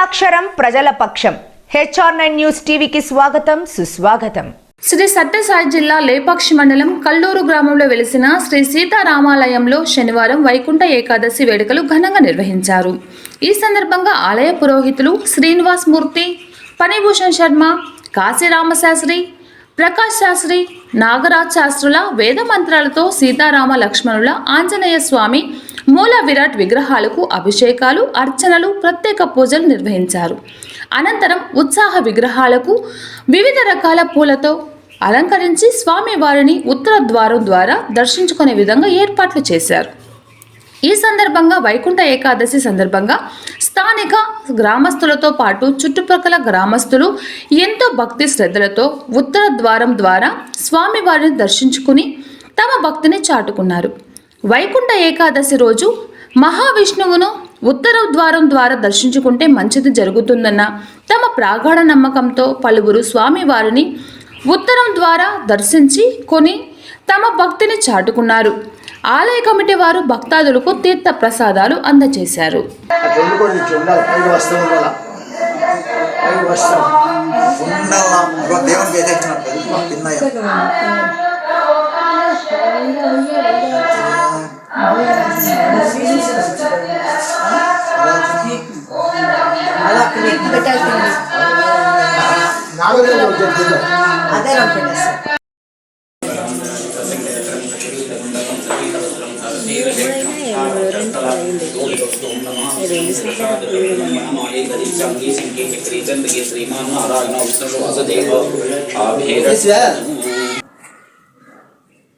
అక్షరం ప్రజల పక్షం. HR9 న్యూస్ టీవీకి స్వాగతం, సుస్వాగతం. శ్రీ సత్యసాయి జిల్లా లేపాక్షి మండలం కల్లూరు గ్రామంలో వెలిసిన శ్రీ సీతారామాలయంలో శనివారం వైకుంఠ ఏకాదశి వేడుకలు ఘనంగా నిర్వహించారు. ఈ సందర్భంగా ఆలయ పురోహితులు శ్రీనివాస్ మూర్తి, పనిభూషణ్ శర్మ, కాశీరామశాస్త్రి, ప్రకాష్ శాస్త్రి, నాగరాజ్ శాస్త్రుల వేద మంత్రాలతో సీతారామ లక్ష్మణుల ఆంజనేయ స్వామి మూల విరాట్ విగ్రహాలకు అభిషేకాలు, అర్చనలు, ప్రత్యేక పూజలు నిర్వహించారు. అనంతరం ఉత్సాహ విగ్రహాలకు వివిధ రకాల పూలతో అలంకరించి స్వామి వారిని ఉత్తర ద్వారం ద్వారా దర్శించుకునే విధంగా ఏర్పాట్లు చేశారు. ఈ సందర్భంగా వైకుంఠ ఏకాదశి సందర్భంగా స్థానిక గ్రామస్తులతో పాటు చుట్టుప్రక్కల గ్రామస్తులు ఎంతో భక్తి శ్రద్ధలతో ఉత్తర ద్వారం ద్వారా స్వామివారిని దర్శించుకుని తమ భక్తిని చాటుకున్నారు. వైకుంఠ ఏకాదశి రోజు మహావిష్ణువును ఉత్తర ద్వారం ద్వారా దర్శించుకుంటే మంచిది జరుగుతుందన్న తమ ప్రాగాఢ నమ్మకంతో పలువురు స్వామివారిని ఉత్తరం ద్వారా దర్శించి కొని తమ భక్తిని చాటుకున్నారు. ఆలయ కమిటీ వారు భక్తాదులకు తీర్థ ప్రసాదాలు అందజేశారు.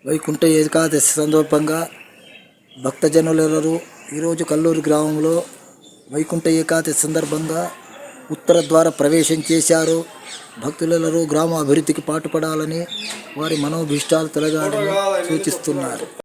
వైకుంఠ ఏకాదశి సందర్భంగా భక్తజనులెల్లరూ ఈరోజు కల్లూరు గ్రామంలో వైకుంఠ ఏకాదశి సందర్భంగా ఉత్తర ద్వార ప్రవేశం చేశారు. భక్తులెల్లరూ గ్రామ అభివృద్ధికి పాటుపడాలని వారి మనోభీష్టాలు తొలగాలని సూచిస్తున్నారు.